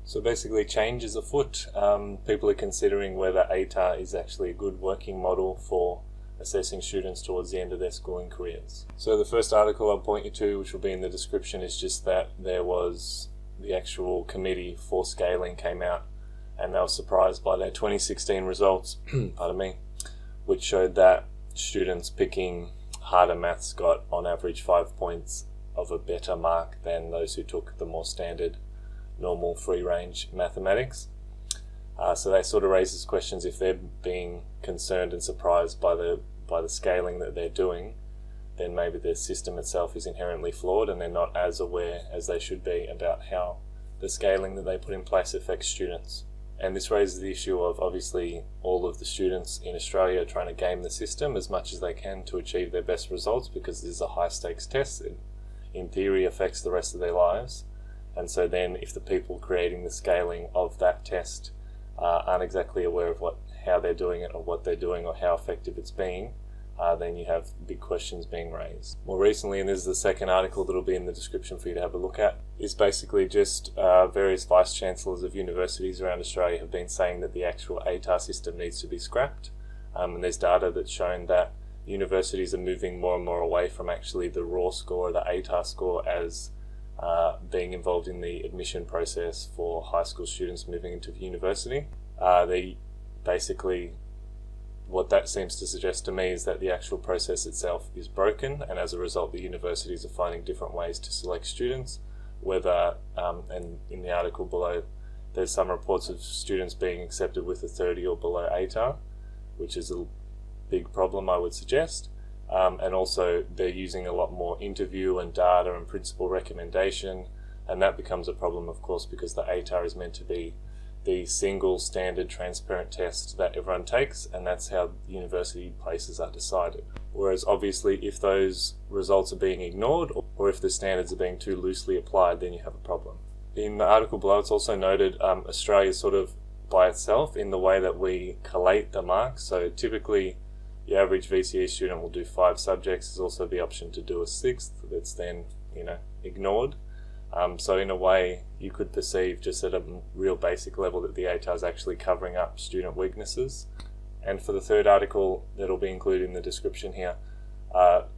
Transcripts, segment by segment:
So basically, change is afoot. People are considering whether ATAR is actually a good working model for assessing students towards the end of their schooling careers. So the first article I'll point you to, which will be in the description, is just that there was the actual committee for scaling came out, and they were surprised by their 2016 results, pardon me, which showed that students picking harder maths got on average 5 points of a better mark than those who took the more standard normal free range mathematics. So that sort of raises questions if they're being concerned and surprised by the scaling that they're doing, then maybe the system itself is inherently flawed and they're not as aware as they should be about how the scaling that they put in place affects students. And this raises the issue of obviously all of the students in Australia are trying to game the system as much as they can to achieve their best results, because this is a high stakes test. It in theory affects the rest of their lives. And so then if the people creating the scaling of that test aren't exactly aware of how they're doing it or what they're doing or how effective it's being, then you have big questions being raised. More recently, and this is the second article that will be in the description for you to have a look at, is basically just various vice chancellors of universities around Australia have been saying that the actual ATAR system needs to be scrapped. And there's data that's shown that universities are moving more and more away from actually the raw score, the ATAR score, as being involved in the admission process for high school students moving into university. They basically, what that seems to suggest to me is that the actual process itself is broken, and as a result the universities are finding different ways to select students, whether, and in the article below there's some reports of students being accepted with a 30 or below ATAR, which is a big problem, I would suggest. And also they're using a lot more interview and data and principal recommendation, and that becomes a problem, of course, because the ATAR is meant to be the single standard transparent test that everyone takes, and that's how university places are decided. Whereas obviously if those results are being ignored or if the standards are being too loosely applied, then you have a problem. In the article below it's also noted Australia is sort of by itself in the way that we collate the marks. So typically the average VCE student will do 5 subjects. There's also the option to do a 6th that's then ignored. So in a way you could perceive just at a real basic level that the ATAR is actually covering up student weaknesses. And for the third article that'll be included in the description here,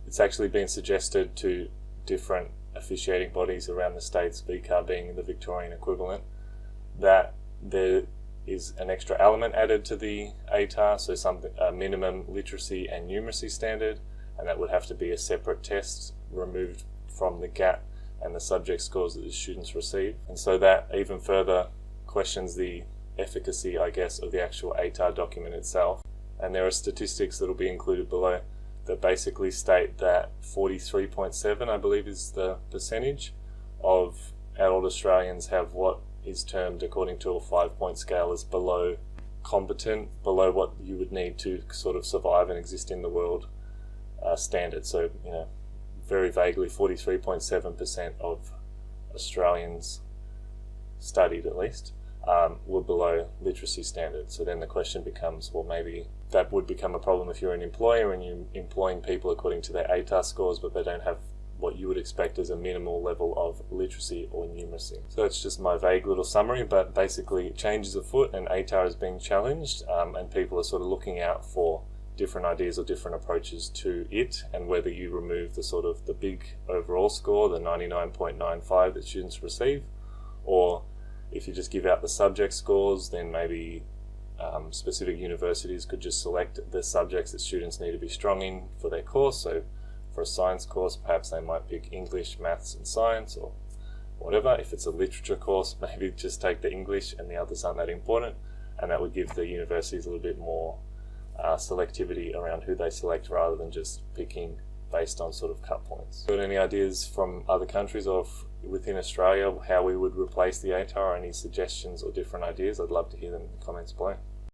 it's actually been suggested to different officiating bodies around the states, VCAR being the Victorian equivalent, that there is an extra element added to the ATAR, so a minimum literacy and numeracy standard, and that would have to be a separate test removed from the gap and the subject scores that the students receive. And so that even further questions the efficacy, I guess, of the actual ATAR document itself. And there are statistics that will be included below that basically state that 43.7, I believe, is the percentage of adult Australians have what is termed, according to a 5-point scale, as below competent, below what you would need to sort of survive and exist in the world standard. So, very vaguely, 43.7% of Australians studied, at least, were below literacy standards. So then the question becomes, well, maybe that would become a problem if you're an employer and you're employing people according to their ATAR scores, but they don't have what you would expect as a minimal level of literacy or numeracy. So that's just my vague little summary, but basically change is afoot and ATAR is being challenged, and people are sort of looking out for different ideas or different approaches to it, and whether you remove the big overall score, the 99.95 that students receive, or if you just give out the subject scores, then maybe specific universities could just select the subjects that students need to be strong in for their course. So for a science course, perhaps they might pick English, maths and science, or whatever. If it's a literature course, maybe just take the English and the others aren't that important, and that would give the universities a little bit more selectivity around who they select, rather than just picking based on sort of cut points. Got any ideas from other countries or within Australia how we would replace the ATAR? Any suggestions or different ideas? I'd love to hear them in the comments below.